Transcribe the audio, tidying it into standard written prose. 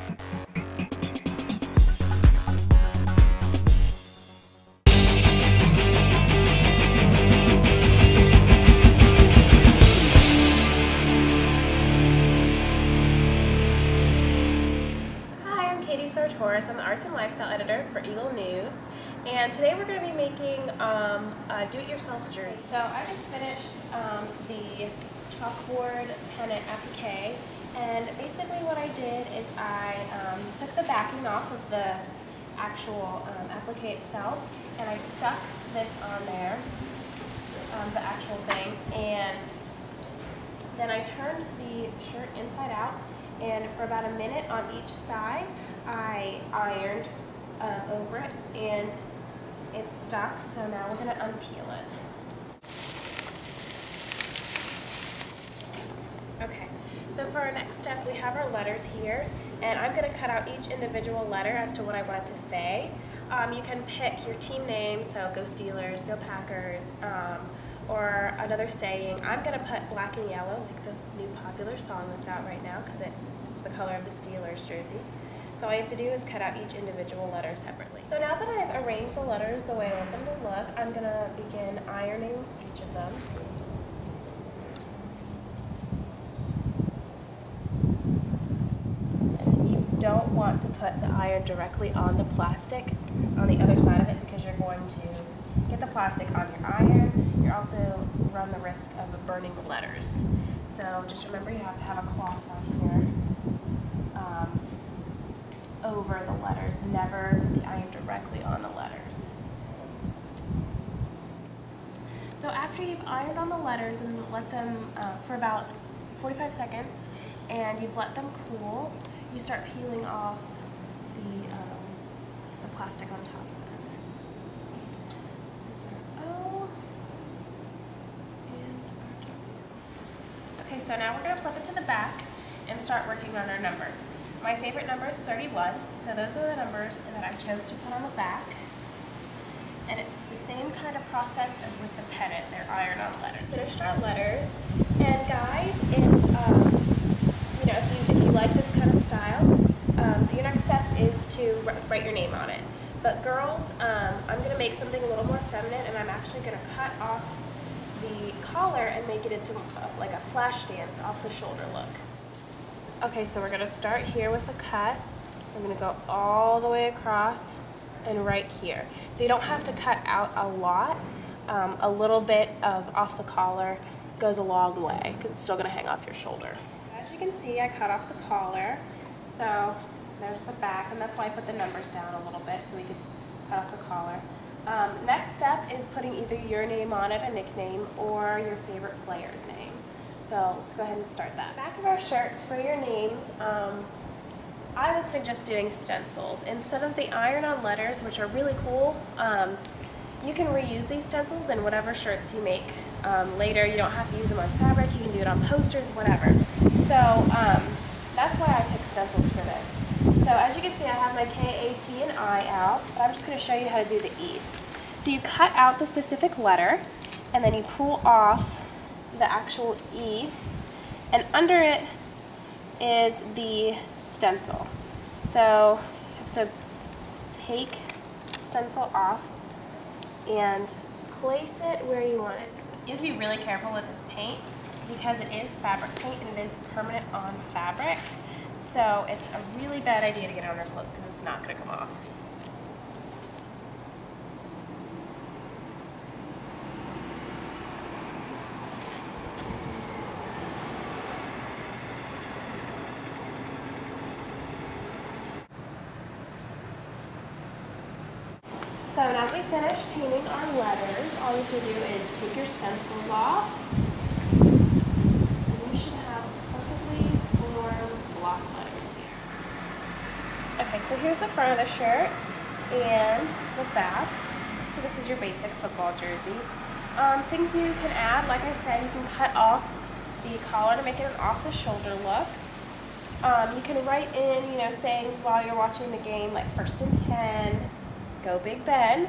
Katie Sartoris. I'm the Arts and Lifestyle Editor for Eagle News, and today we're going to be making a do-it-yourself jersey. So I just finished the chalkboard pennant applique, and basically what I did is I took the backing off of the actual applique itself, and I stuck this on there, the actual thing, and then I turned the shirt inside out, and for about a minute on each side I ironed over it, and it's stuck, so now we're going to unpeel it. Okay, so for our next step we have our letters here, and I'm going to cut out each individual letter as to what I want it to say. You can pick your team name, so go Steelers, go Packers, or another saying. I'm going to put black and yellow, like the new popular song that's out right now, because it's the color of the Steelers jerseys. So all you have to do is cut out each individual letter separately. So now that I've arranged the letters the way I want them to look, I'm going to begin ironing each of them. And you don't want to put the iron directly on the plastic on the other side of it, because you're going to get the plastic on your iron. You also run the risk of burning the letters. So just remember, you have to have a cloth on here over the letters, never the iron directly on the letters. So after you've ironed on the letters and let them for about 45 seconds, and you've let them cool, you start peeling off the plastic on top of it. So there's our O and our W. Okay, so now we're going to flip it to the back and start working on our numbers. My favorite number is 31, so those are the numbers that I chose to put on the back. And it's the same kind of process as with the pennant. They're iron-on letters. Finished our letters, and guys, if you like this kind of style, your next step is to write your name on it. But girls, I'm going to make something a little more feminine, and I'm actually going to cut off the collar and make it into like a flash dance off the shoulder look. Okay, so we're going to start here with a cut. We're going to go all the way across and right here. So you don't have to cut out a lot. A little bit of off the collar goes a long way, because it's still going to hang off your shoulder. As you can see, I cut off the collar. So there's the back, and that's why I put the numbers down a little bit so we could cut off the collar. Next step is putting either your name on it, a nickname, or your favorite player's name. So let's go ahead and start that. Back of our shirts, for your names, I would suggest doing stencils. Instead of the iron-on letters, which are really cool, you can reuse these stencils in whatever shirts you make later. You don't have to use them on fabric. You can do it on posters, whatever. So that's why I picked stencils for this. So as you can see, I have my K, A, T, and I out, but I'm just going to show you how to do the E. So you cut out the specific letter, and then you pull off the actual E, and under it is the stencil. So you have to take the stencil off and place it where you want it. You have to be really careful with this paint, because it is fabric paint and it is permanent on fabric. So it's a really bad idea to get it on our clothes, because it's not going to come off. So now that we finished painting our letters, all you have to do is take your stencils off, and you should have perfectly formed block letters here. Okay, so here's the front of the shirt and the back. So this is your basic football jersey. Things you can add, like I said, you can cut off the collar to make it an off-the-shoulder look. You can write in, sayings while you're watching the game, like 1st and 10. Go Big Ben.